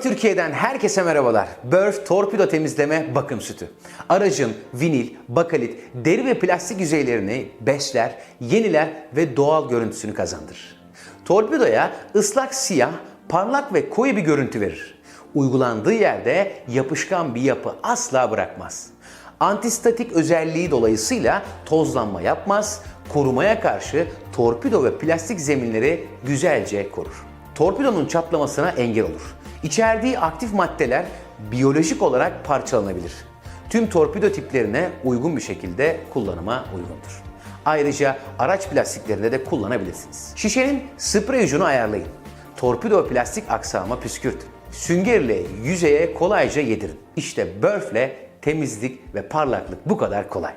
Borfh Türkiye'den herkese merhabalar. Borfh torpido temizleme bakım sütü. Aracın vinil, bakalit, deri ve plastik yüzeylerini besler, yeniler ve doğal görüntüsünü kazandırır. Torpidoya ıslak siyah, parlak ve koyu bir görüntü verir. Uygulandığı yerde yapışkan bir yapı asla bırakmaz. Antistatik özelliği dolayısıyla tozlanma yapmaz, korumaya karşı torpido ve plastik zeminleri güzelce korur. Torpidonun çatlamasına engel olur. İçerdiği aktif maddeler biyolojik olarak parçalanabilir. Tüm torpido tiplerine uygun bir şekilde kullanıma uygundur. Ayrıca araç plastiklerinde de kullanabilirsiniz. Şişenin sprey ucunu ayarlayın. Torpido plastik aksama püskürtün. Süngerle yüzeye kolayca yedirin. İşte Borfh'le temizlik ve parlaklık bu kadar kolay.